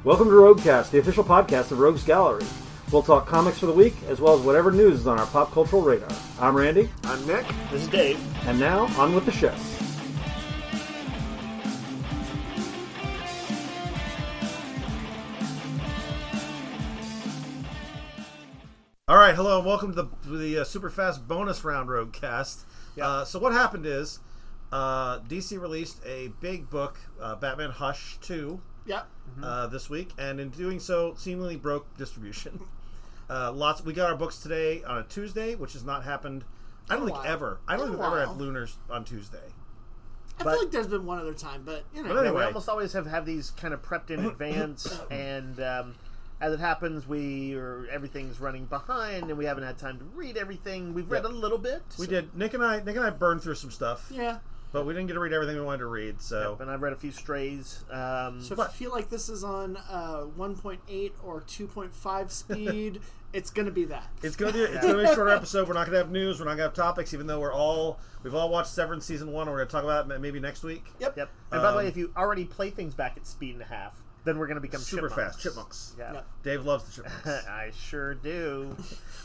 Welcome to Roguecast, the official podcast of Rogues Gallery. We'll talk comics for the week, as well as whatever news is on our pop cultural radar. I'm Randy. I'm Nick. This is Dave. And now, on with the show. All right, hello, and welcome to the super fast bonus round Roguecast. Yeah. So what happened is, DC released a big book, Batman Hush 2, this week, and in doing so, seemingly broke distribution. We got our books today on a Tuesday, which has not happened. I don't think ever. I don't think we've ever had Lunars on Tuesday. I feel like there's been one other time, but you know. But anyway, we almost always have these kind of prepped in advance, and as it happens, everything's running behind, and we haven't had time to read everything. We've read a little bit. We did. Nick and I burned through some stuff. Yeah. But we didn't get to read everything we wanted to read, so... Yep, and I've read a few strays. So if you feel like this is on 1.8 or 2.5 speed, it's going to be that. It's going to be a shorter episode. We're not going to have news. We're not going to have topics, even though we've all watched Severance Season 1, and we're going to talk about it maybe next week. Yep. And by the way, if you already play things back at speed and a half, then we're going to become super chipmunks. fast. Chipmunks. Yeah. Yep. Dave loves the chipmunks. I sure do.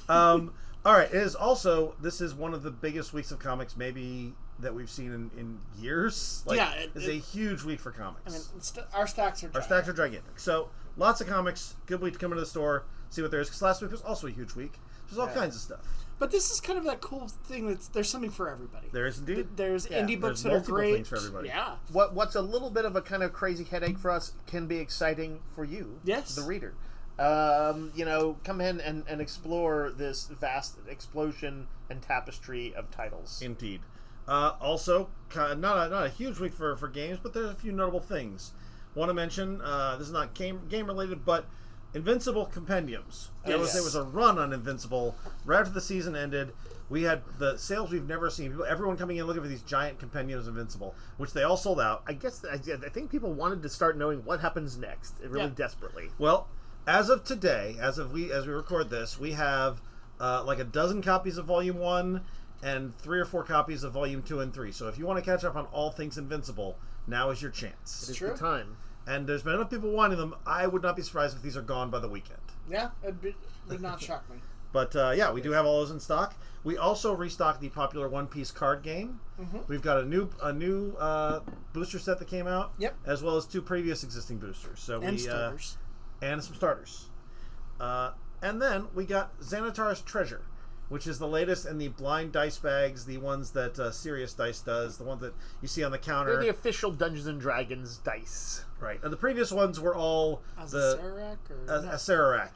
All right. This is one of the biggest weeks of comics, maybe... that we've seen in years. It's a huge week for comics. I mean, our stacks are gigantic. Our stacks are gigantic. So, lots of comics. Good week to come into the store, see what there is. Because last week was also a huge week. There's all kinds of stuff. But this is kind of that cool thing that there's something for everybody. There is indeed. There's indie books that are multiple great. Things for everybody. Yeah. What's a little bit of a kind of crazy headache for us can be exciting for you, the reader. Come in and explore this vast explosion and tapestry of titles. Indeed. Also, not a huge week for games, but there's a few notable things. Want to mention, this is not game related, but Invincible Compendiums. There was a run on Invincible. Right after the season ended, we had the sales we've never seen. Everyone coming in looking for these giant compendiums of Invincible, which they all sold out. I think people wanted to start knowing what happens next, really desperately. Well, as of today, as we record this, we have like a dozen copies of Volume 1 and 3 or 4 copies of Volume 2 and 3. So if you want to catch up on all things Invincible, now is your chance. It's the time. And there's been enough people wanting them. I would not be surprised if these are gone by the weekend. Yeah, it would not shock me. But we do have all those in stock. We also restocked the popular One Piece card game. Mm-hmm. We've got a new booster set that came out. Yep. As well as 2 previous existing boosters. Starters. And some starters. And then we got Xanatar's Treasure, which is the latest in the blind dice bags, the ones that Sirius Dice does, the ones that you see on the counter. They're the official Dungeons & Dragons dice. Right. And the previous ones were all Acererak,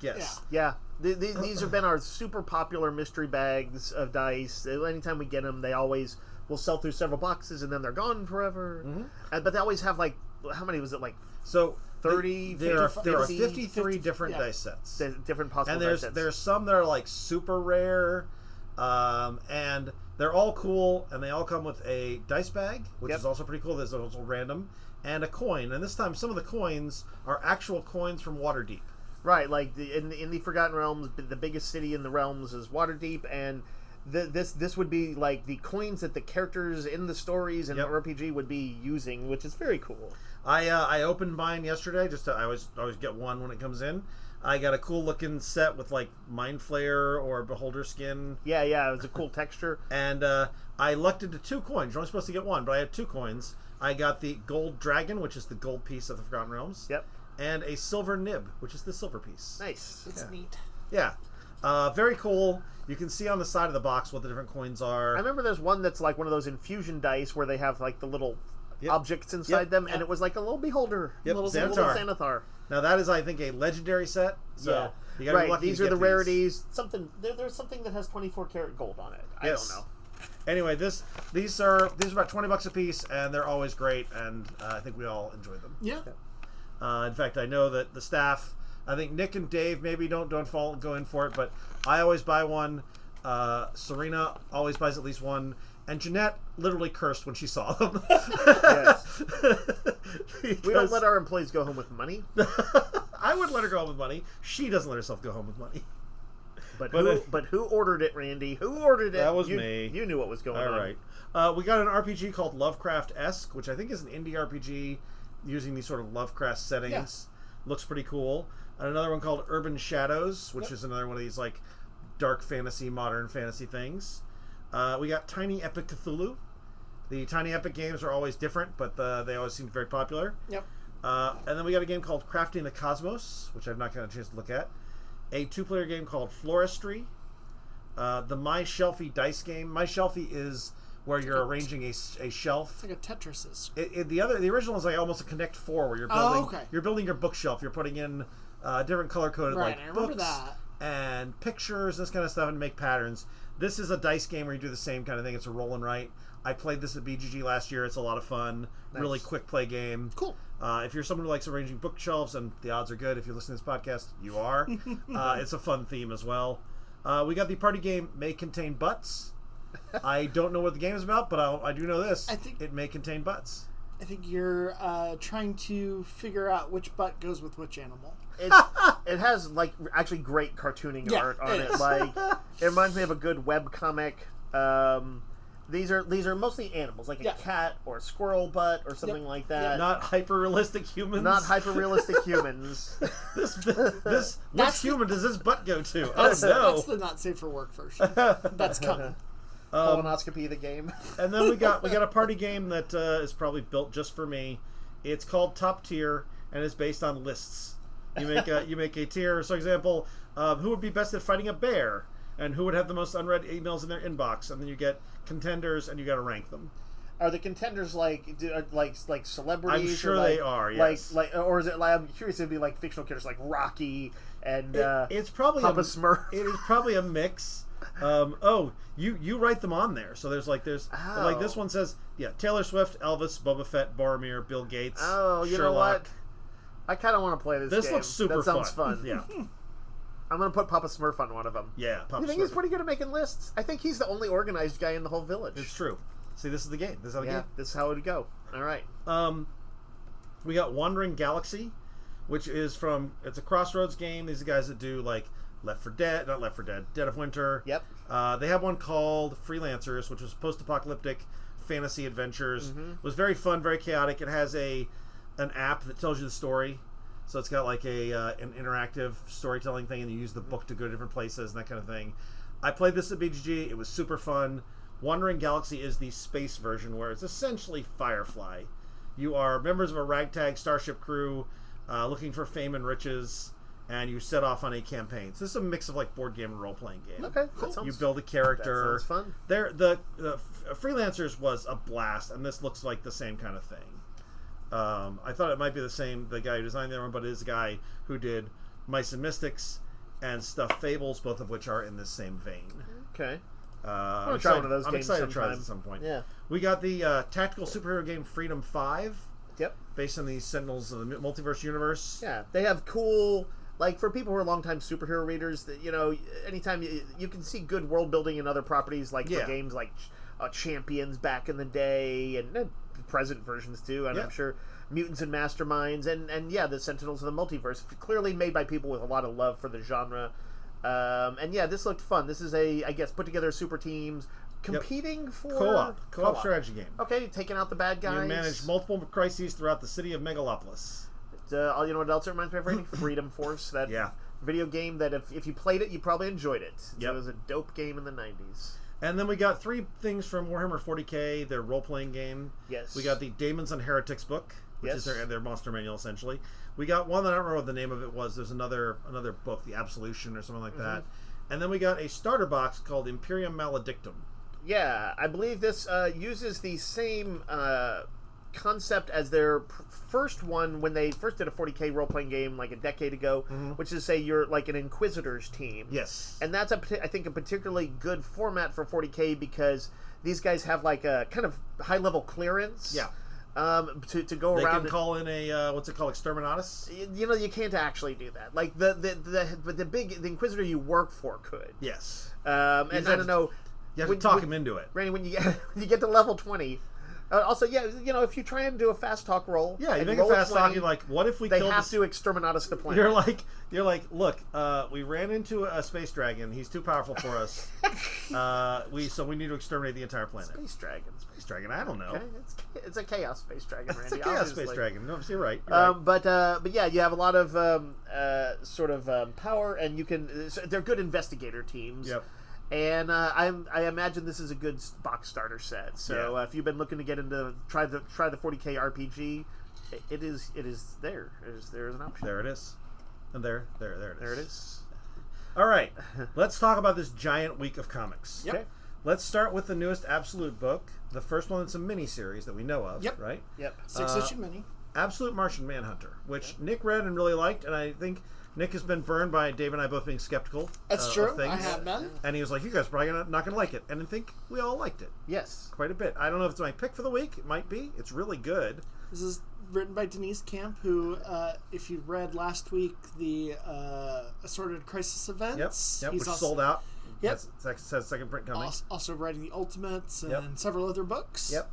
yes. Yeah. These have been our super popular mystery bags of dice. Anytime we get them, they always will sell through several boxes, and then they're gone forever. Mm-hmm. But they always have, how many was it, 30, there are 53 different dice sets. Different possible and dice sets. There's some that are super rare, and they're all cool, and they all come with a dice bag, which is also pretty cool. There's also random, and a coin. And this time, some of the coins are actual coins from Waterdeep. Right, in the Forgotten Realms, the biggest city in the realms is Waterdeep, and this would be the coins that the characters in the stories and the RPG would be using, which is very cool. I opened mine yesterday. I always get one when it comes in. I got a cool looking set with Mind Flayer or Beholder Skin. Yeah, it was a cool texture. And I lucked into 2 coins. You're only supposed to get 1, but I had 2 coins. I got the Gold Dragon, which is the gold piece of the Forgotten Realms. Yep. And a Silver Nib, which is the silver piece. Nice. It's neat. Yeah. Very cool. You can see on the side of the box what the different coins are. I remember there's one that's one of those infusion dice where they have the little objects inside them, and it was like a little beholder, little Xanathar. Now that is, I think, a legendary set. So you gotta be lucky. These are the rarities. There's something that has 24 karat gold on it. I don't know. Anyway, these are about $20 a piece, and they're always great, and I think we all enjoy them. Yeah. In fact, I know that the staff. I think Nick and Dave maybe don't go in for it, but I always buy one. Serena always buys at least one. And Jeanette literally cursed when she saw them. Yes. We don't let our employees go home with money. I would let her go home with money. She doesn't let herself go home with money. But who ordered it, Randy? Who ordered it? That was me. You knew what was going on. All right. We got an RPG called Lovecraft-esque, which I think is an indie RPG using these sort of Lovecraft settings. looks pretty cool. And another one called Urban Shadows, which is another one of these like dark fantasy, modern fantasy things. We got Tiny Epic Cthulhu. The Tiny Epic games are always different, but they always seem very popular. Yep. And then we got a game called Crafting the Cosmos, which I've not gotten a chance to look at. A 2-player game called Floristry. The My Shelfie dice game. My Shelfie is where you're arranging a shelf. It's like a Tetris. The original is like almost a Connect 4, where you're building your bookshelf. You're putting in different color coded I remember books that. and pictures, this kind of stuff, and make patterns. This is a dice game where you do the same kind of thing. It's a roll and write. I played this at BGG last year. It's a lot of fun. Nice. Really quick play game. Cool. If you're someone who likes arranging bookshelves, and the odds are good if you listen to this podcast, you are. It's a fun theme as well. We got the party game May Contain Butts. I don't know what the game is about, but I do know this. I think it may contain butts. I think you're trying to figure out which butt goes with which animal. It has like actually great cartooning art on it. Like it reminds me of a good web comic. These are mostly animals, like a cat or a squirrel butt or something like that. Not hyper realistic humans. Not hyper realistic humans. Which human does this butt go to? That's the not safe for work version. That's coming. Colonoscopy the game. And then we got a party game that is probably built just for me. It's called Top Tier, and it's based on lists. You make a tier. So, example, who would be best at fighting a bear, and who would have the most unread emails in their inbox, and then you get contenders, and you got to rank them. Are the contenders like celebrities? I'm sure they are. Yes. Or is it like, I'm curious? It'd be like fictional characters like Rocky and it's probably Papa Smurf. It is probably a mix. You write them on there. So there's like this one says Taylor Swift, Elvis, Boba Fett, Boromir, Bill Gates. Oh, you Sherlock. know what? I kind of want to play this game. This looks super That sounds fun. Yeah. I'm going to put Papa Smurf on one of them. Yeah, Papa You think Smurf. he's pretty good at making lists? I think he's the only organized guy in the whole village. It's true. See, this is the game. This is how the game. This is how it would go. All right. We got Wandering Galaxy, which is it's a Crossroads game. These are guys that do like Dead of Winter. Yep. They have one called Freelancers, which was post-apocalyptic fantasy adventures. It was very fun, very chaotic. It has an app that tells you the story. So it's got like an interactive storytelling thing, and you use the book to go to different places and that kind of thing. I played this at BGG. It was super fun. Wandering Galaxy is the space version, where it's essentially Firefly. You are members of a ragtag starship crew looking for fame and riches, and you set off on a campaign. So this is a mix of like board game and role-playing game. Okay, cool. You build a character. That sounds fun. The Freelancers was a blast, and this looks like the same kind of thing. I thought it might be the guy who designed that one, but it is a guy who did Mice and Mystics and Stuffed Fables, both of which are in this same vein. Okay. I'm going to try one of those I'm games excited to try sometime. this at some point. Yeah. We got the tactical superhero game Freedom 5. Yep. Based on the Sentinels of the Multiverse Universe. Yeah. They have cool... Like, for people who are longtime superhero readers, anytime you can see good world building in other properties, like for games like Champions back in the day, and present versions too, and I'm sure Mutants and Masterminds, and the Sentinels of the Multiverse, clearly made by people with a lot of love for the genre. This looked fun. This is put together super teams competing for co-op strategy game. Okay, taking out the bad guys. You manage multiple crises throughout the city of Megalopolis. You know what else it reminds me of, Randy? Freedom Force. That video game that if you played it, you probably enjoyed it. So it was a dope game in the 90s. And then we got 3 things from Warhammer 40k, their role-playing game. Yes. We got the Daemons and Heretics book, which is their monster manual, essentially. We got one that I don't remember what the name of it was. There's another book, The Absolution or something like that. And then we got a starter box called Imperium Maledictum. Yeah, I believe this uses the same concept as their first one when they first did a 40k role-playing game like a decade ago, which is, say, you're like an Inquisitors team. Yes. And that's, I think, a particularly good format for 40k because these guys have like a kind of high-level clearance. Yeah. To go they around. They can call in a what's it called, Exterminatus. You can't actually do that. Like the Inquisitor you work for could. Yes. And I don't know. You have to talk him into it. Randy, when you get to level 20, Also, yeah, if you try and do a fast talk roll, Yeah, you and make a roll fast 20, talk. You're like, what if we they killed have this? to exterminate us the planet. You're like, look, we ran into a space dragon. He's too powerful for us. So we need to exterminate the entire planet. Space dragon. Space dragon. I don't know. Okay, it's a chaos space dragon, Randy. It's a chaos obviously. space dragon. No, you're right. You're right. But yeah, you have a lot of power, and you can. They're good investigator teams. Yep. And I imagine this is a good box starter set. So Yeah. if you've been looking to get into try the 40K RPG, it is there. There's an option. There it is. And there it is. There it is. All right, let's talk about this giant week of comics. Yep. Okay. Let's start with the newest Absolute book. The first one that's a mini-series that we know of, Yep. right? Yep. 6-issue mini. Absolute Martian Manhunter, which Nick read and really liked, and I think Nick has been burned by Dave and I both being skeptical That's true. of things. I have been. And he was like, you guys are probably not going to like it. And I think we all liked it Yes. quite a bit. I don't know if it's my pick for the week. It might be. It's really good. This is written by Denise Camp, who, if you read last week, the Assorted Crisis Events. Yep, he's which also, sold out. Yep. Says second print coming. Also writing the Ultimates and Yep. several other books. Yep.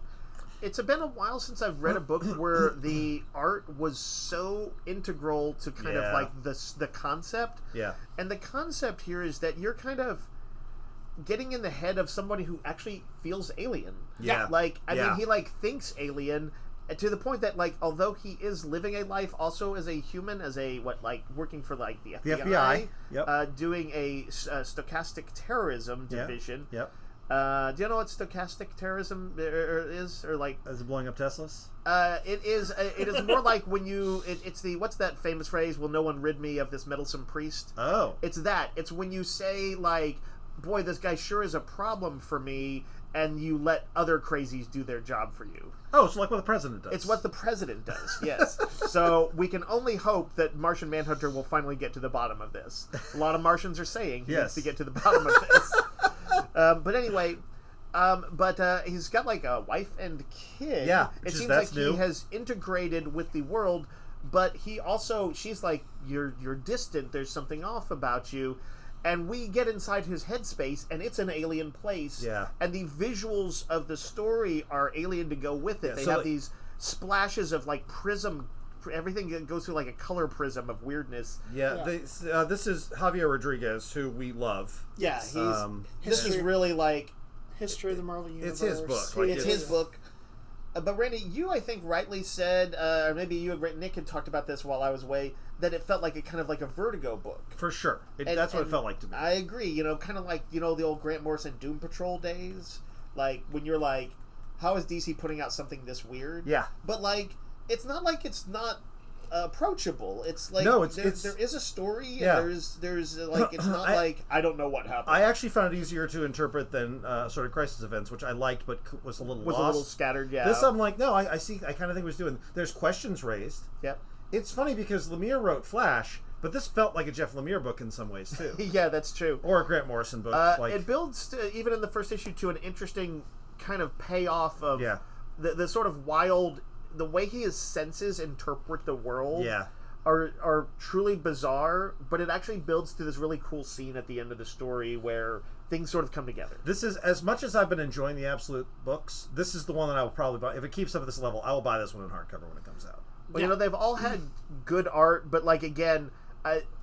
It's been a while since I've read a book where the art was so integral to kind of Yeah. like the concept. Yeah. And the concept here is that you're kind of getting in the head of somebody who actually feels alien. Yeah. Like, I Yeah. mean, he like thinks alien to the point that like, although he is living a life also as a human, as a working for like the FBI, FBI. Yep. doing a stochastic terrorism Yeah. division. Yep. Do you know what stochastic terrorism is, or like? Is it blowing up Teslas? It is. It is more like when you. It's the what's that famous phrase? Will no one rid me of this meddlesome priest? Oh. It's that. It's when you say like, boy, this guy sure is a problem for me, and you let other crazies do their job for you. Oh, it's like what the president does. It's what the president does, yes. So we can only hope that Martian Manhunter will finally get to the bottom of this. A lot of Martians are saying he needs to get to the bottom of this. But anyway, he's got like a wife and kid. Yeah, it seems like he has integrated with the world, but she's like, you're distant. There's something off about you. And we get inside his headspace, and it's an alien place. Yeah. And the visuals of the story are alien to go with it. Yeah, they so have like, these splashes of like prism. Everything goes through like a color prism of weirdness. Yeah. This is Javier Rodriguez, who we love. Yeah, he's This is really like History of the Marvel Universe. It's his book. Like, it's his book. But Randy, you I think rightly said, or maybe you and Nick had talked about this while I was away, that it felt like a kind of like a Vertigo book. For sure. That's what it felt like to me. I agree. Kind of like, the old Grant Morrison Doom Patrol days. Like, when you're like, how is DC putting out something this weird? Yeah. But, like, it's not like it's not approachable. It's like, no, there is a story, yeah. and there's like, it's not like, I don't know what happened. I actually found it easier to interpret than sort of Crisis Events, which I liked, but was a little lost. A little scattered, yeah. This I'm like, no, I see, I kind of think it was doing, there's questions raised. Yep. It's funny because Lemire wrote Flash, but this felt like a Jeff Lemire book in some ways, too. Yeah, that's true. Or a Grant Morrison book. It builds, even in the first issue, to an interesting kind of payoff of the sort of wild, the way his senses interpret the world are truly bizarre, but it actually builds to this really cool scene at the end of the story where things sort of come together. This is, as much as I've been enjoying the Absolute books, this is the one that I will probably buy. If it keeps up at this level, I will buy this one in hardcover when it comes out. Well, they've all had good art, but like, again,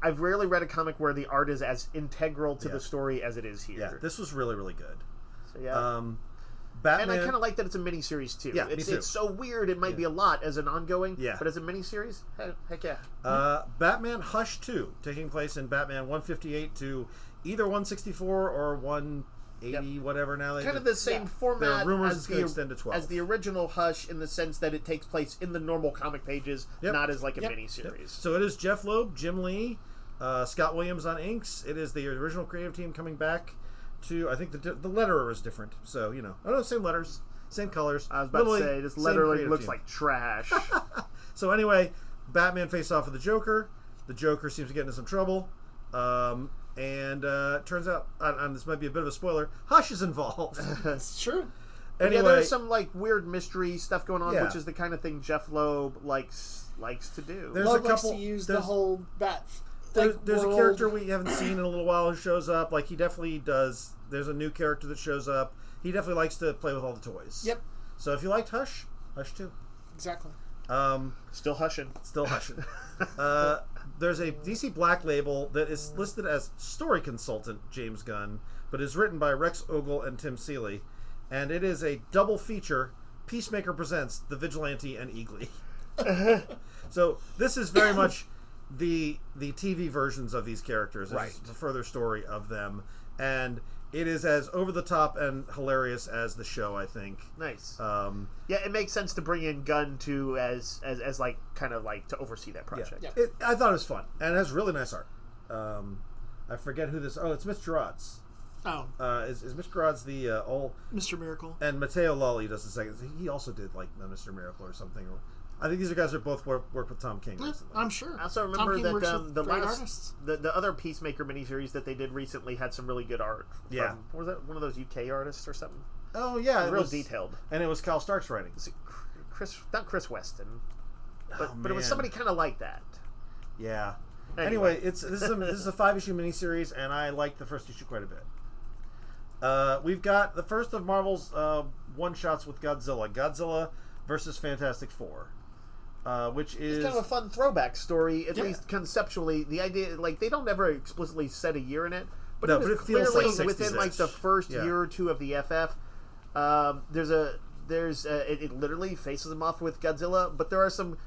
I've rarely read a comic where the art is as integral to the story as it is here. Yeah, this was really, really good. So, yeah. Batman, and I kind of like that it's a miniseries too. Yeah, it's so weird. It might be a lot as an ongoing, yeah. But as a miniseries, heck yeah. Batman Hush 2, taking place in Batman 158 to either 164 or 180, whatever. Now kind of the same format. There are rumors it's going to extend to 12. As the original Hush, in the sense that it takes place in the normal comic pages, not as like a miniseries. Yep. So it is Jeff Loeb, Jim Lee, Scott Williams on inks. It is the original creative team coming back. I think the letterer is different, so I don't know, same letters, same colors. I was about to say this letterer looks like trash. So anyway, Batman faces off with the Joker. The Joker seems to get into some trouble, and turns out, and this might be a bit of a spoiler, Hush is involved. That's true. Anyway, there's some like weird mystery stuff going on, Yeah. which is the kind of thing Jeff Loeb likes to do. There's Loeb a couple. likes to use the whole bat. There's a character we haven't seen in a little while who shows up. Like, he definitely does. There's a new character that shows up. He definitely likes to play with all the toys. Yep. So if you liked Hush, Hush 2. Exactly. Still hushing. Still hushing. There's a DC Black Label that is listed as story consultant James Gunn, but is written by Rex Ogle and Tim Seeley, and it is a double feature. Peacemaker Presents The Vigilante and Eagly. So this is very much the TV versions of these characters. It's just a further story of them, and it is as over the top and hilarious as the show, I think. Nice. Yeah, it makes sense to bring in Gunn to as like kind of like to oversee that project. Yeah. I thought it was fun, and it has really nice art. I forget who this. Oh, it's Mitch Gerard's. Oh, is Mr. Gerard's the old Mr. Miracle? And Matteo Lolli does the second. He also did like Mr. Miracle or something. I think these are guys that both work with Tom King recently. I'm sure. I also remember that the other Peacemaker miniseries that they did recently had some really good art. From, was that one of those UK artists or something? Oh yeah, it was real detailed. And it was Cal Stark's writing. Not Chris Weston, but it was somebody kind of like that. Yeah. Anyway, this is a 5-issue miniseries, and I like the first issue quite a bit. We've got the first of Marvel's one-shots with Godzilla versus Fantastic Four, which is kind of a fun throwback story, at least conceptually. The idea, like, they don't ever explicitly set a year in it, but it feels clearly like within like the first year or two of the FF. It literally faces them off with Godzilla, but there are some.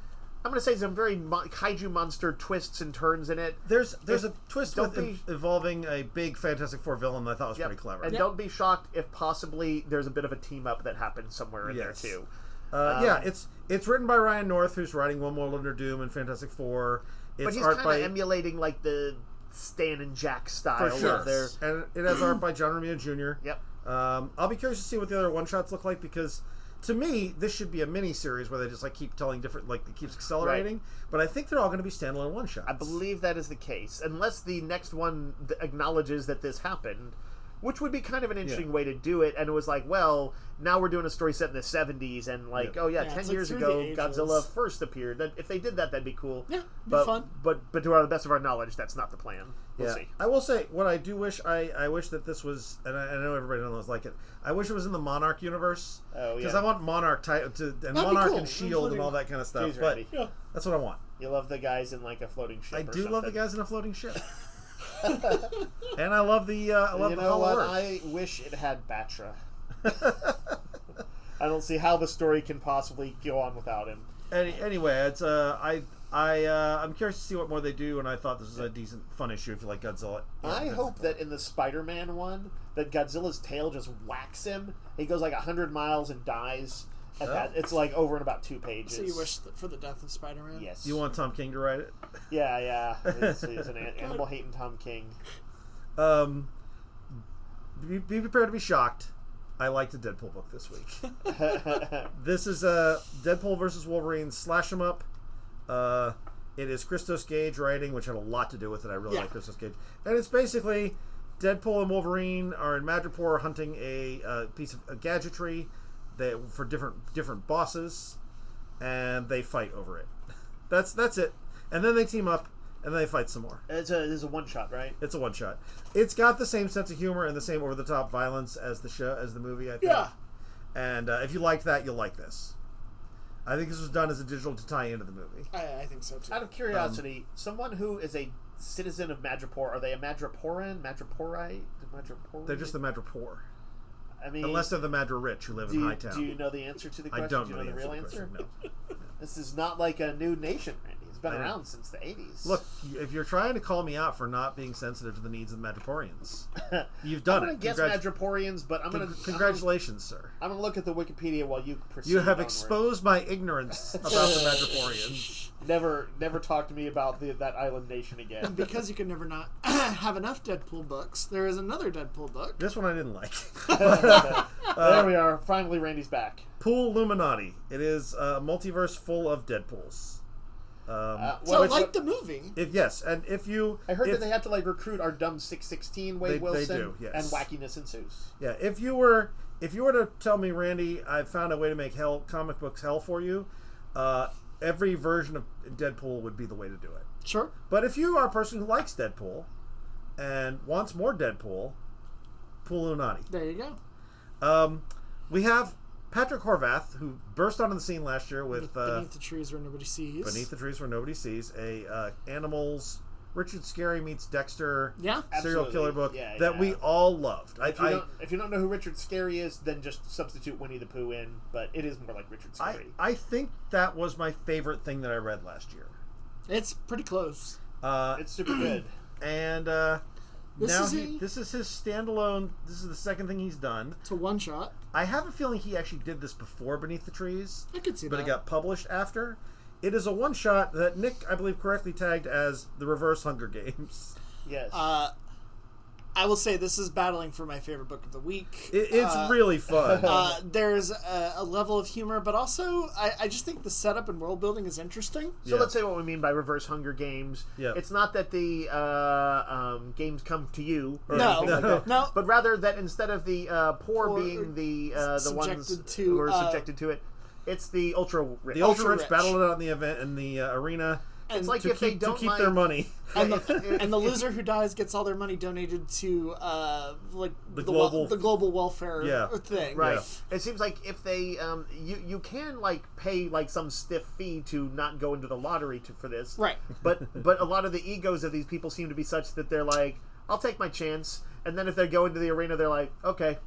I'm going to say some very kaiju monster twists and turns in it. There's a twist involving a big Fantastic Four villain that I thought was pretty clever. And don't be shocked if possibly there's a bit of a team up that happens somewhere in there too. It's written by Ryan North, who's writing One More Lunar Doom and Fantastic Four. But he's kind of emulating like the Stan and Jack style. For sure. And it has art by John Romita Jr. Yep. I'll be curious to see what the other one-shots look like, because to me, this should be a mini-series where they just like keep telling different, like it keeps accelerating. Right. But I think they're all going to be standalone one-shots. I believe that is the case, unless the next one acknowledges that this happened, which would be kind of an interesting way to do it. And it was like, well, now we're doing a story set in the 70s, and like, 10 years ago, Godzilla first appeared. If they did that, that'd be cool. Yeah, be fun. But to the best of our knowledge, that's not the plan. We'll see. I will say, what I do wish, I wish that this was, and I know everybody knows like it, I wish it was in the Monarch universe. Oh, yeah. Because I want Monarch Monarch and S.H.I.E.L.D. and all that kind of stuff. But that's what I want. You love the guys in like a floating ship. I do love the guys in a floating ship. And I love the Hollow Earth. I wish it had Batra. I don't see how the story can possibly go on without him. Anyway, it's I'm curious to see what more they do, and I thought this was a decent, fun issue if you like Godzilla. I hope that in the Spider-Man one, that Godzilla's tail just whacks him. He goes like 100 miles and dies. It's like over in about 2 pages. So you wish for the death of Spider-Man? Yes. You want Tom King to write it? Yeah. He's an animal-hating Tom King. Be prepared to be shocked. I liked the Deadpool book this week. This is Deadpool versus Wolverine Slash Em Up. It is Christos Gage writing, which had a lot to do with it. I really like Christos Gage. And it's basically Deadpool and Wolverine are in Madripoor hunting a piece of gadgetry for different bosses, and they fight over it. That's it. And then they team up, and then they fight some more. It's a one-shot, right? It's a one-shot. It's got the same sense of humor and the same over-the-top violence as the movie, I think. Yeah. And if you liked that, you'll like this. I think this was done as a digital to tie into the movie. I think so, too. Out of curiosity, someone who is a citizen of Madripoor, are they a Madripoorian? Madripoorite? They're just the Madripoor. I mean, unless they're the Madra-Rich who live in Hightown. Do you know the answer to the question? I don't do know you know the real answer? No. This is not like a new nation, Randy. It's been around since the 80s. Look, if you're trying to call me out for not being sensitive to the needs of the Madripoorians, you've done it. I'm going to guess Madripoorians, but I'm going to... Congratulations, sir. I'm going to look at the Wikipedia while you proceed. You have exposed my ignorance about the Madripoorians. Never talk to me about that island nation again. And because you can never not have enough Deadpool books, there is another Deadpool book. This one I didn't like. There we are. Finally, Randy's back. Pooluminati. It is a multiverse full of Deadpools. The movie. I heard that they had to like recruit our dumb 616 Wade Wilson, they do, yes. And wackiness ensues. Yeah, if you were to tell me, Randy, I found a way to make comic books hell for you, every version of Deadpool would be the way to do it. Sure. But if you are a person who likes Deadpool and wants more Deadpool, Pooluminati. There you go. We have Patrick Horvath, who burst onto the scene last year with Beneath the Trees Where Nobody Sees. Beneath the Trees Where Nobody Sees, a Animals, Richard Scarry meets Dexter serial killer book that we all loved. If you don't know who Richard Scarry is, then just substitute Winnie the Pooh in, but it is more like Richard Scarry. I think that was my favorite thing that I read last year. It's pretty close. It's super good. And this is his standalone. This is the second thing he's done. It's a one-shot. I have a feeling he actually did this before Beneath the Trees. I could see that. But it got published after. It is a one-shot that Nick, I believe, correctly tagged as the Reverse Hunger Games. Yes. I will say this is battling for my favorite book of the week. It's really fun. There's a level of humor, but also I just think the setup and world building is interesting. So let's say what we mean by Reverse Hunger Games. Yeah. It's not that the games come to you. Or no. But rather that instead of the poor being the ones who are subjected to it, it's the ultra rich. The ultra rich battle it out in the event in the arena. It's like if they don't keep their money, and the loser who dies gets all their money donated to the global welfare thing. Right. Yeah. It seems like if they you can pay some stiff fee to not go into the lottery for this. Right. But a lot of the egos of these people seem to be such that they're like, I'll take my chance. And then if they go into the arena, they're like, okay.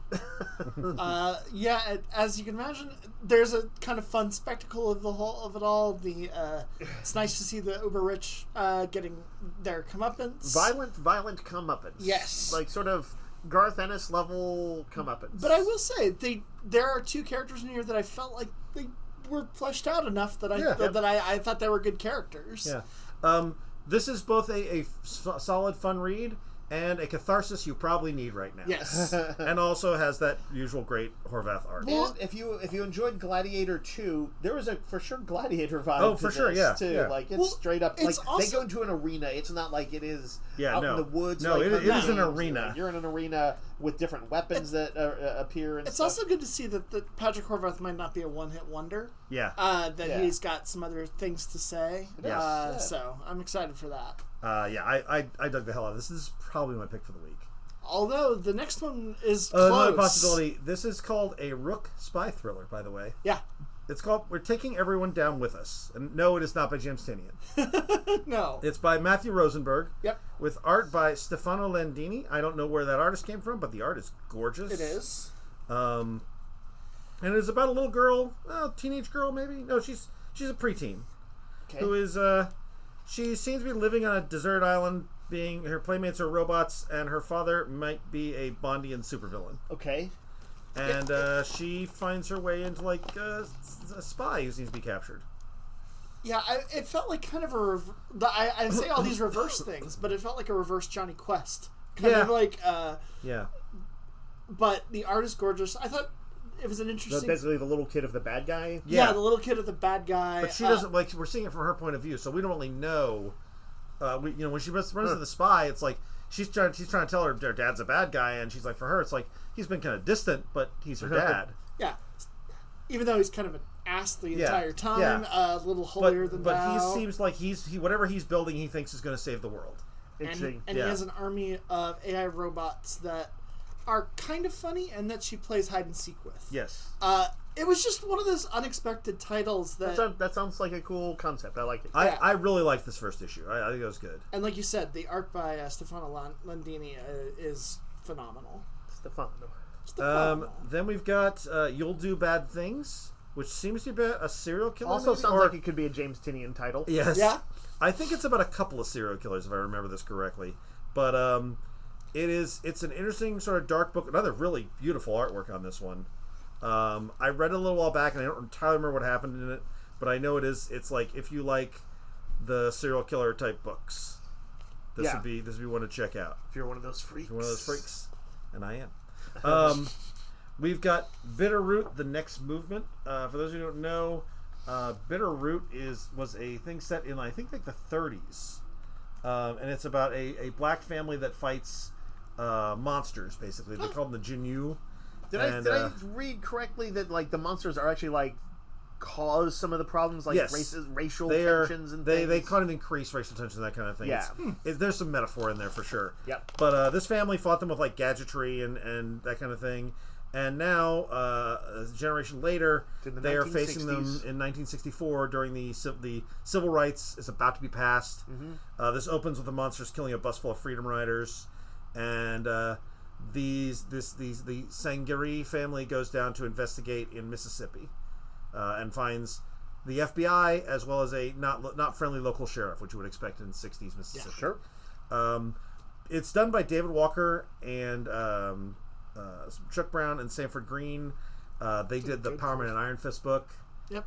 As you can imagine, there's a kind of fun spectacle of it all. It's nice to see the uber rich getting their comeuppance. Violent comeuppance. Yes, like sort of Garth Ennis level comeuppance. But I will say there are two characters in here that I felt like they were fleshed out enough that I thought they were good characters. Yeah. This is both a solid, fun read. And a catharsis you probably need right now. Yes. And also has that usual great Horvath art. And if you enjoyed Gladiator 2, there was a for sure Gladiator vibe. Oh, for sure, yeah. Too. Yeah. Like it's straight up. Like they go into an arena. It's not like it is out in the woods. No, it is an arena. Like, you're in an arena with different weapons that appear. And it's also good to see that Patrick Horvath might not be a one-hit wonder. Yeah. He's got some other things to say. Yes. So I'm excited for that. I dug the hell out of this. This is probably my pick for the week. Although the next one is close. Another possibility. This is called a Rook spy thriller, by the way. Yeah. It's called We're Taking Everyone Down With Us. And no, it is not by James Tynion. No. It's by Matthew Rosenberg. Yep. With art by Stefano Landini. I don't know where that artist came from, but the art is gorgeous. It is. And it's about a little girl, teenage girl maybe? No, she's a preteen. Okay. Who is she seems to be living on a desert island, being her playmates are robots, and her father might be a Bondian supervillain. Okay. And she finds her way into a spy who seems to be captured. Yeah, it felt like kind of I say all these reverse things, but it felt like a reverse Johnny Quest. Kind of like but the art is gorgeous. I thought it was an interesting. So basically, the little kid of the bad guy. Yeah, the little kid of the bad guy. But she doesn't we're seeing it from her point of view, so we don't really know. When she runs into the spy, it's like she's trying to tell her dad's a bad guy, and she's like, for her, it's like he's been kind of distant, but he's her dad. Yeah, even though he's kind of an ass the entire time, a little holier than thou. But he seems like whatever he's building, he thinks is going to save the world. And he has an army of AI robots that are kind of funny, and that she plays hide and seek with. Yes. It was just one of those unexpected titles that sounds like a cool concept. I like it. I really liked this first issue. I think it was good. And like you said, the art by Stefano Landini is phenomenal. Stefano. Then we've got You'll Do Bad Things, which seems to be a serial killer. Also sounds like it could be a James Tynion title. Yes. Yeah. I think it's about a couple of serial killers, if I remember this correctly. But it's an interesting sort of dark book. Another really beautiful artwork on this one. I read it a little while back, and I don't entirely remember what happened in it, but I know it's like if you like the serial killer type books, this would be one to check out. If you're one of those freaks. And I am. We've got Bitterroot: The Next Movement. For those who don't know, Bitterroot was a thing set in I think the 30s, and it's about a black family that fights monsters. Basically, they call them the Jinyu. Did I read correctly that the monsters are actually cause some of the problems racial tensions and things? They kind of increase racial tensions and that kind of thing. Yeah. There's some metaphor in there for sure. Yep. But this family fought them with gadgetry and that kind of thing. And now, a generation later, they are facing them 1960s. in 1964 during the civil rights is about to be passed. This opens with the monsters killing a bus full of Freedom Riders, and the Sangiri family goes down to investigate in Mississippi, and finds the FBI as well as a not friendly local sheriff, which you would expect in 60s Mississippi. Yeah, sure. It's done by David Walker and Chuck Brown and Sanford Green. They did the Power Man and Iron Fist book. Yep.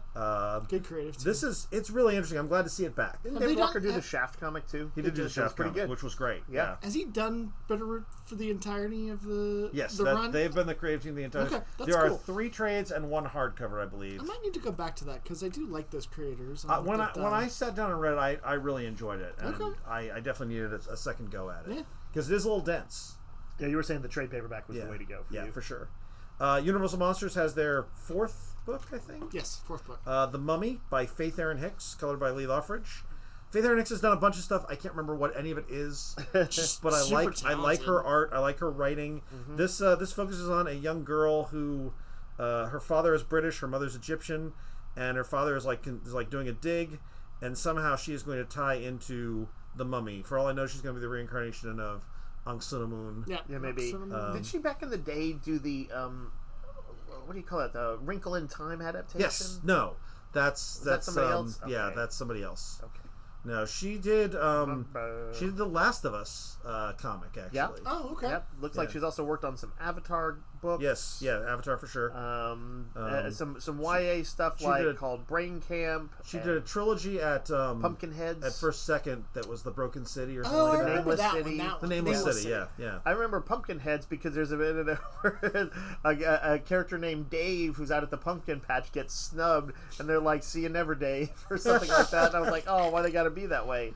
Good creative team. It's really interesting. I'm glad to see it back. Didn't Have David they Walker done- do the Shaft comic too? He did do the That was Shaft pretty comic, good. which was great. Yeah. Has he done Bitterroot for the entirety of the Yes, the run? they've been the creative team the entire. Okay, that's there are cool. 3 trades and 1 hardcover, I believe. I might need to go back to that because I do like those creators. When I sat down and read it, I really enjoyed it, and Okay. I definitely needed a second go at it Yeah. because it is a little dense. Yeah, you were saying the trade paperback was the way to go for you. Yeah, for sure. Universal Monsters has their 4th book, I think. Yes, 4th book. The Mummy by Faith Erin Hicks, colored by Lee Loffridge. Faith Erin Hicks has done a bunch of stuff. I can't remember what any of it is, but I Super like her talented. art. I like her writing. This focuses on a young girl who her father is British, her mother's Egyptian, and her father is like doing a dig, and somehow she is going to tie into the Mummy. For all I know, she's going to be the reincarnation of Ankh Sunamun. Yeah, maybe. Did she back in the day do the what do you call it? The Wrinkle in Time adaptation? Yes. No. That's somebody else? Yeah, Okay. that's somebody else. Okay. No, she did the Last of Us comic, actually. Yeah. Oh, okay. Yep. Looks like she's also worked on some Avatar books. Yes, yeah, Avatar for sure. Some YA stuff called Brain Camp. She did a trilogy at Pumpkinheads. at First Second that was the Broken City or something Oh, I like that. remember Nameless that City. one. The Nameless City, yeah. I remember Pumpkinheads because there's a bit of a character named Dave who's out at the pumpkin patch gets snubbed, and they're like, "See you never, Dave," or something like that. And I was like, "Oh, why they got to be that way?"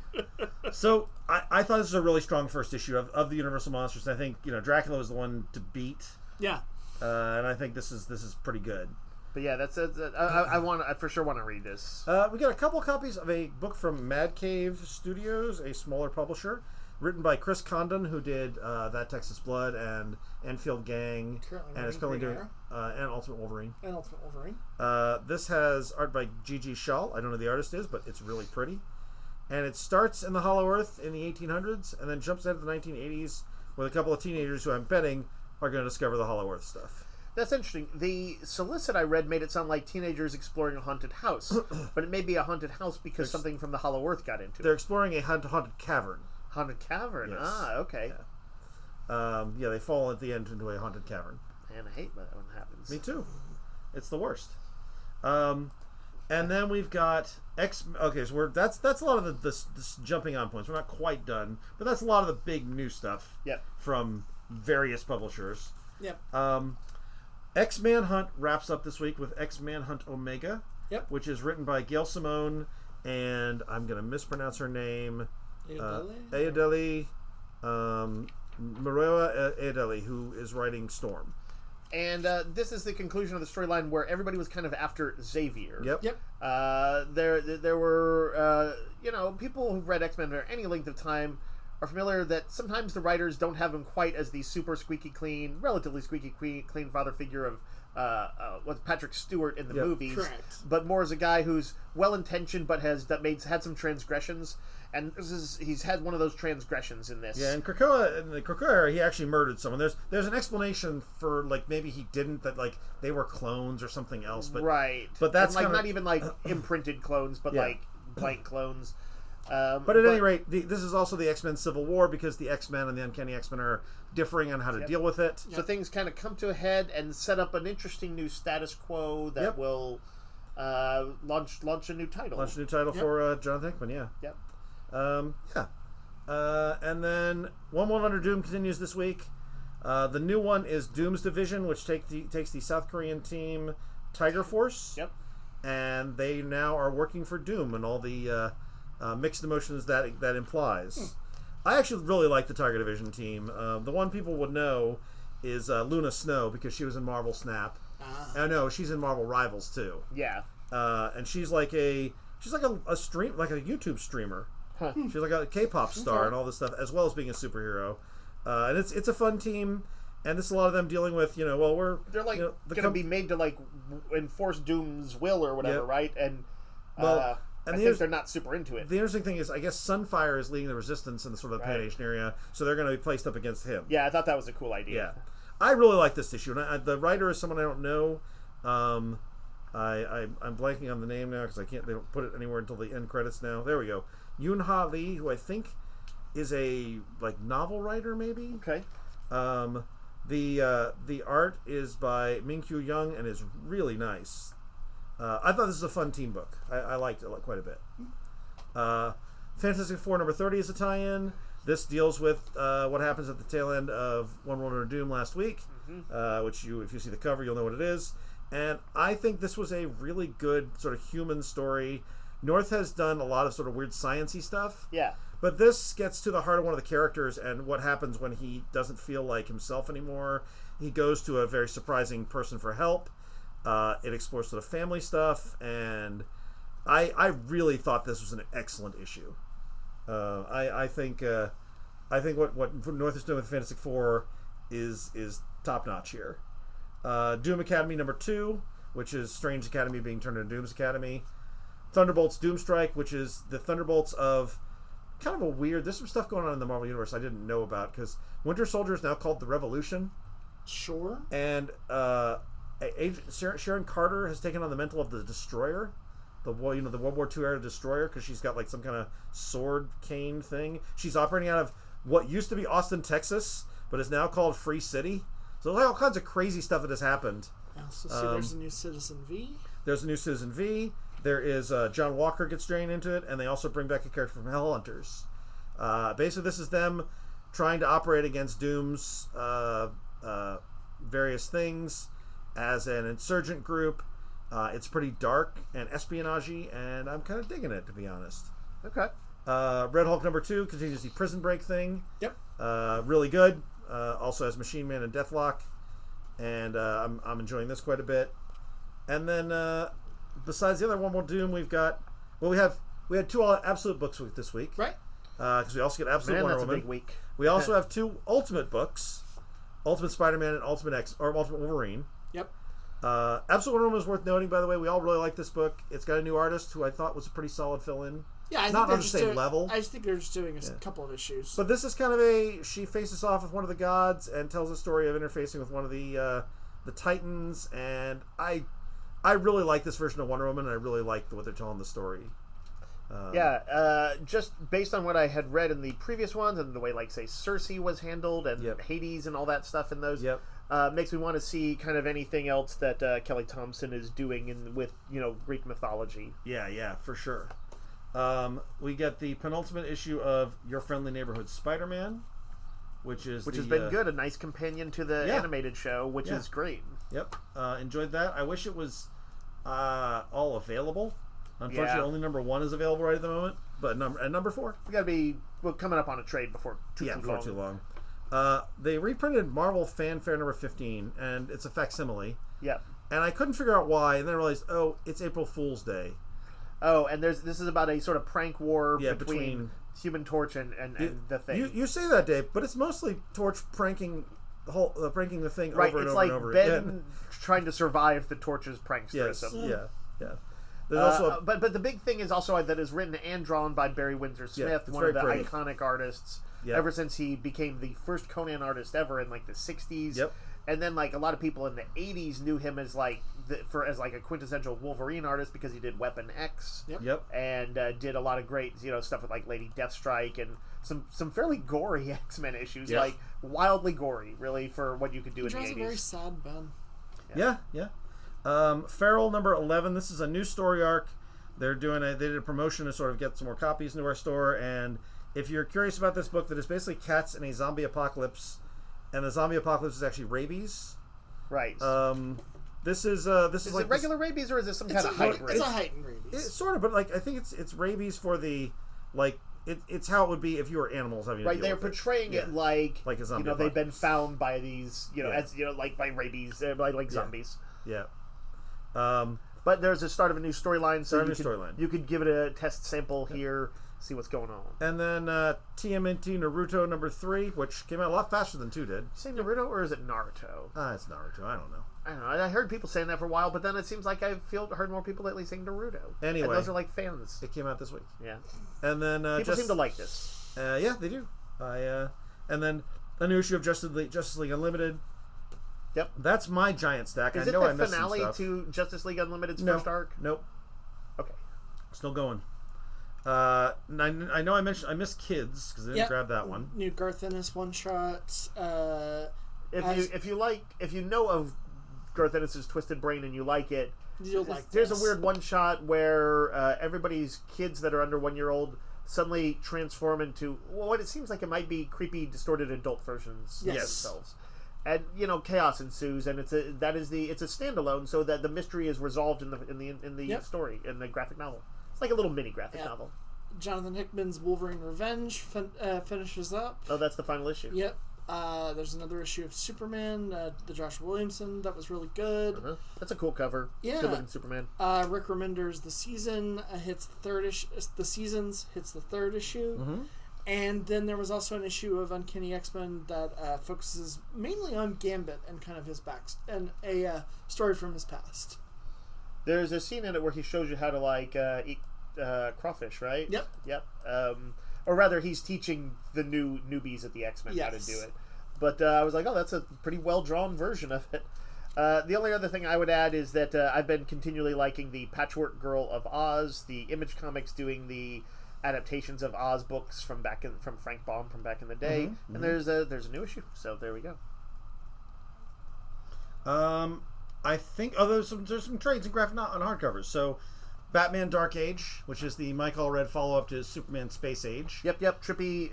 So I thought this was a really strong first issue of the Universal Monsters. I think Dracula was the one to beat, Yeah. and I think this is pretty good. But yeah, I for sure want to read this. We got a couple copies of a book from Mad Cave Studios, a smaller publisher, written by Chris Condon, who did That Texas Blood and Enfield Gang, Currently and is writing currently Green doing and Ultimate Wolverine. And Ultimate Wolverine. This has art by Gigi Shaw. I don't know who the artist is, but it's really pretty. And it starts in the Hollow Earth in the 1800s, and then jumps ahead to the 1980s with a couple of teenagers who I'm betting are going to discover the Hollow Earth stuff. That's interesting. The solicit I read made it sound like teenagers exploring a haunted house, but it may be a haunted house because something from the Hollow Earth got into They're it. exploring a haunted cavern. Haunted cavern. Yes. Ah, okay. Yeah, they fall at the end into a haunted cavern. And I hate when that happens. Me too. It's the worst. And then we've got Okay, so that's a lot of this jumping on points. We're not quite done, but that's a lot of the big new stuff. Yep. From various publishers. Yep. X-Manhunt wraps up this week with X-Manhunt Omega. Yep. Which is written by Gail Simone and I'm going to mispronounce her name. Ayodele. Maroa Ayodele, who is writing Storm. And this is the conclusion of the storyline where everybody was kind of after Xavier. Yep. Yep. There were people who've read X-Men for any length of time are familiar that sometimes the writers don't have him quite as the super squeaky clean, relatively squeaky clean father figure of with Patrick Stewart in the movies, Correct. but more as a guy who's well intentioned but has had some transgressions, and he's had one of those transgressions in this. Yeah, in the Krakoa era, he actually murdered someone. There's an explanation for maybe he didn't, that they were clones or something else, but right. But that's and, kinda, not even imprinted clones, but blank clones. But at any rate, this is also the X-Men Civil War because the X-Men and the Uncanny X-Men are differing on how to deal with it. So things kind of come to a head and set up an interesting new status quo that will launch a new title. Launch a new title for Jonathan Hickman, yeah. Yep. And then 1-1 Under Doom continues this week. The new one is Doom's Division, which takes the South Korean team Tiger Force. Yep. And they now are working for Doom and all the mixed emotions that implies. I actually really like the Tiger Division team. The one people would know is Luna Snow because she was in Marvel Snap. I know she's in Marvel Rivals too. Yeah. And she's like a YouTube streamer. Huh. She's like a K-pop star and all this stuff, as well as being a superhero. And it's a fun team. And this is a lot of them dealing with, they're like going to be made to like enforce Doom's will or whatever, right? And and I think they're not super into it. The interesting thing is, I guess Sunfire is leading the resistance in the sort of Plantation area, so they're going to be placed up against him. Yeah, I thought that was a cool idea. Yeah, I really like this issue. And the writer is someone I don't know. I'm blanking on the name now because they don't put it anywhere until the end credits now. There we go. Yoon-Ha Lee, who I think is a novel writer, maybe. Okay. The art is by Min-Kyu Young and is really nice. I thought this was a fun team book. I liked it quite a bit. Fantastic Four number 30 is a tie-in. This deals with what happens at the tail end of One World Order Doom last week, which if you see the cover, you'll know what it is. And I think this was a really good sort of human story. North has done a lot of sort of weird science-y stuff. Yeah. But this gets to the heart of one of the characters and what happens when he doesn't feel like himself anymore. He goes to a very surprising person for help. It explores sort of family stuff, and I really thought this was an excellent issue. I think what North is doing with Fantastic Four is top notch here. Doom Academy number 2, which is Strange Academy being turned into Doom's Academy. Thunderbolts Doomstrike, which is the Thunderbolts of kind of a weird. There's some stuff going on in the Marvel Universe I didn't know about because Winter Soldier is now called the Revolution. Sure. And Sharon Carter has taken on the mantle of the Destroyer, the World War II era Destroyer, because she's got like some kind of sword cane thing. She's operating out of what used to be Austin, Texas, but is now called Free City. So there's all kinds of crazy stuff that has happened. I also see there's a new Citizen V. There's a new Citizen V. There is John Walker gets drained into it, and they also bring back a character from Hellhunters. Basically, this is them trying to operate against Doom's various things as an insurgent group. It's pretty dark and espionage-y, and I'm kind of digging it, to be honest. Okay. Red Hulk number 2 continues the prison break thing. Yep. Really good. Also has Machine Man and Deathlock, and I'm enjoying this quite a bit. And then besides the other One World Doom, we had 2 Absolute books this week, right? Because we also get Absolute Wonder Woman. That's a big week. We also have 2 Ultimate books, Ultimate Spider-Man and Ultimate Wolverine. Yep. Absolute Wonder Woman is worth noting, by the way. We all really like this book. It's got a new artist who I thought was a pretty solid fill-in. Yeah, I not think on the same level. I just think they're just doing a couple of issues. But this is kind of she faces off with one of the gods and tells a story of interfacing with one of the Titans, and I really like this version of Wonder Woman, and I really like what they're telling the story. Just based on what I had read in the previous ones and the way, like, say, Cersei was handled and Hades and all that stuff in those, makes me want to see kind of anything else that Kelly Thompson is doing with Greek mythology. Yeah, for sure. We get the penultimate issue of Your Friendly Neighborhood Spider-Man, which has been good, a nice companion to the animated show, which is great. Yep, enjoyed that. I wish it was all available. Unfortunately, only number 1 is available right at the moment. But number 4, we're coming up on a trade before too long. They reprinted Marvel Fanfare number 15, and it's a facsimile. Yeah, and I couldn't figure out why, and then I realized, it's April Fool's Day. Oh, and this is about a sort of prank war between Human Torch and the Thing. You say that, Dave, but it's mostly Torch pranking the Thing right, over and over like and over. Right, it's like Ben trying to survive the Torch's pranksterism. Yes, yeah. There's also but the big thing is also that is written and drawn by Barry Windsor Smith, one of the iconic artists. Ever since he became the first Conan artist ever in like the 60s. Yep. And then like a lot of people in the 80s knew him as like as a quintessential Wolverine artist because he did Weapon X. Yep. And did a lot of great stuff with like Lady Deathstrike and some fairly gory X-Men issues, like wildly gory, really, for what you could do in the 80s. Very sad, Ben. Yeah. Feral number 11. This is a new story arc. They did a promotion to sort of get some more copies into our store, and if you're curious about this book, that is basically cats in a zombie apocalypse, and the zombie apocalypse is actually rabies. Right. This is like it regular rabies, or is it some kind of heightened rabies? It's a heightened rabies. It's sort of, but like I think it's rabies for the like it's how it would be if you were animals having to deal they're with portraying it like a zombie they've been found by these as like by rabies, like zombies. Yeah. But there's a start of a new storyline, so you could give it a test sample here. see what's going on. And then TMNT Naruto number 3, which came out a lot faster than 2 did. You say Naruto or is it Naruto? It's Naruto. I don't know. I don't know. I heard people saying that for a while, but then it seems like I've heard more people lately saying Naruto. Anyway, and those are like fans. It came out this week. Yeah. And then people seem to like this. Yeah, they do. And then a new issue of Justice League Unlimited. Yep. That's my giant stack. Is I know it I the missed finale some stuff. to Justice League Unlimited's first arc? Nope. Okay. Still going. I know I missed Kids because I didn't grab that one. New Garth Ennis one shots. If you know of Garth Ennis's Twisted Brain and you like it, you'll like there's this. a weird one shot where everybody's kids that are under 1 year old suddenly transform into what it seems like it might be creepy, distorted adult versions of themselves. And chaos ensues, and it's a standalone, so that the mystery is resolved in the story, in the graphic novel. It's like a little mini graphic novel. Jonathan Hickman's Wolverine Revenge finishes up. Oh, that's the final issue. Yep. There's another issue of Superman, the Josh Williamson, that was really good. Uh-huh. That's a cool cover. Yeah. Good looking Superman. Rick Remender's The Season hits the third issue. The Seasons hits the third issue. Mm-hmm. And then there was also an issue of Uncanny X-Men that focuses mainly on Gambit and kind of his and a story from his past. There's a scene in it where he shows you how to eat crawfish, right? Yep. Or rather, he's teaching the newbies at the X-Men how to do it. But I was like, oh, that's a pretty well-drawn version of it. The only other thing I would add is that I've been continually liking the Patchwork Girl of Oz, the Image Comics doing the adaptations of Oz books from Frank Baum from back in the day. Mm-hmm. And there's a new issue, so there we go. I think there's some trades in graphic on hardcovers. So Batman Dark Age, which is the Mike Allred follow-up to Superman Space Age. Yep. Trippy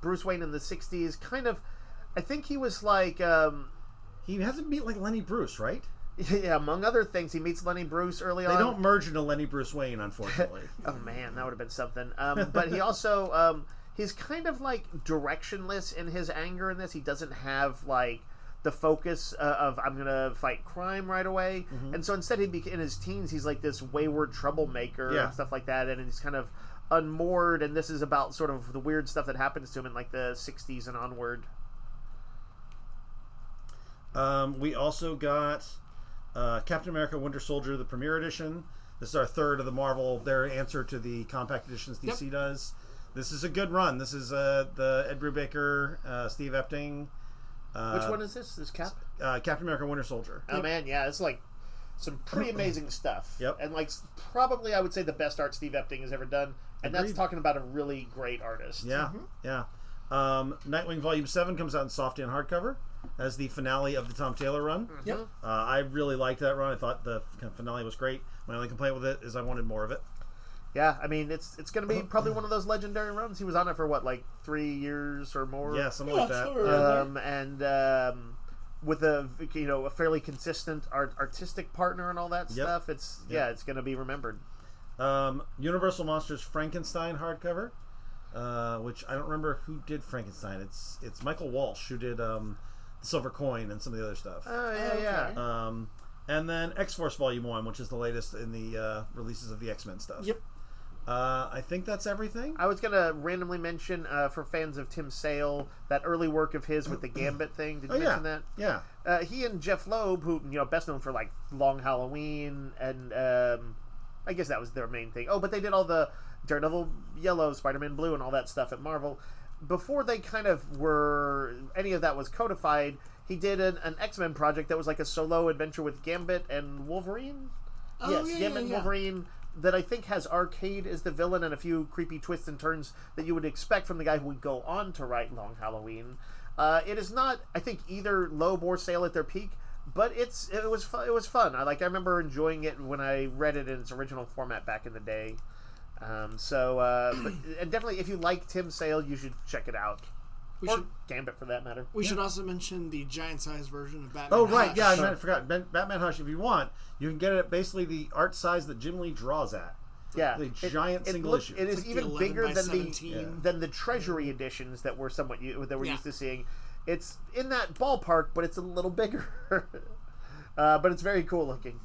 Bruce Wayne in the 60s. Kind of, I think he was like... he hasn't meet like Lenny Bruce, right? Yeah, among other things, he meets Lenny Bruce early on. They don't merge into Lenny Bruce Wayne, unfortunately. Oh man, that would have been something. But he also, he's kind of like directionless in his anger in this. He doesn't have like the focus of I'm gonna fight crime right away. Mm-hmm. And so instead, in his teens, he's like this wayward troublemaker and stuff like that. And he's kind of unmoored. And this is about sort of the weird stuff that happens to him in like the 60s and onward. We also got Captain America Winter Soldier, the premiere edition. This is our third of the Marvel, their answer to the compact editions DC does. This is a good run. This is the Ed Brubaker, Steve Epting. Which one is this? This Cap? Captain America Winter Soldier. Oh man, yeah, it's like some pretty amazing stuff. Yep. And like probably I would say the best art Steve Epting has ever done. And Agreed. that's talking about a really great artist. Yeah, yeah. Nightwing Volume 7 comes out in soft and hardcover as the finale of the Tom Taylor run. Yep. I really liked that run. I thought the finale was great. My only complaint with it is I wanted more of it. Yeah, I mean it's going to be probably one of those legendary runs. He was on it for what, like 3 years or more. Yeah, something like that. With a fairly consistent artistic partner and all that stuff, it's going to be remembered. Universal Monsters Frankenstein hardcover, which I don't remember who did Frankenstein. It's Michael Walsh who did the Silver Coin and some of the other stuff. Oh yeah. And then X-Force Volume 1, which is the latest in the releases of the X-Men stuff. Yep. I think that's everything. I was going to randomly mention, for fans of Tim Sale, that early work of his with the Gambit thing. Did you mention that? Yeah. He and Jeff Loeb, who, best known for, like, Long Halloween, and I guess that was their main thing. Oh, but they did all the Daredevil Yellow, Spider-Man Blue, and all that stuff at Marvel. Before they kind of any of that was codified, he did an X-Men project that was like a solo adventure with Gambit and Wolverine. Oh, yes, yeah, Gambit and Wolverine, that I think has Arcade as the villain and a few creepy twists and turns that you would expect from the guy who would go on to write Long Halloween. It is not, I think, either Loeb or Sale at their peak, but it was fun. I remember enjoying it when I read it in its original format back in the day. And definitely, if you like Tim Sale, you should check it out. Gambit, for that matter. We should also mention the giant-sized version of Batman. Oh, right. Hush. Yeah, I forgot. Batman Hush, if you want, you can get it at basically the art size that Jim Lee draws at. Yeah. The giant single issue. It is like even bigger than than the Treasury editions that we're used to seeing. It's in that ballpark, but it's a little bigger. But it's very cool looking.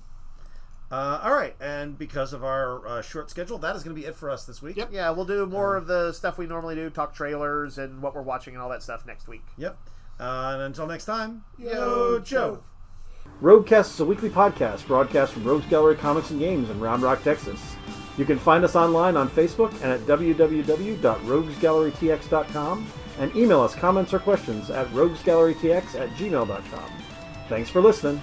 All right, and because of our short schedule, that is going to be it for us this week. Yep. Yeah, we'll do more of the stuff we normally do, talk trailers and what we're watching and all that stuff next week. Yep. And until next time, Yo, Joe. Roguecast is a weekly podcast broadcast from Rogues Gallery Comics and Games in Round Rock, Texas. You can find us online on Facebook and at www.roguesgallerytx.com and email us comments or questions at roguesgallerytx@gmail.com. Thanks for listening.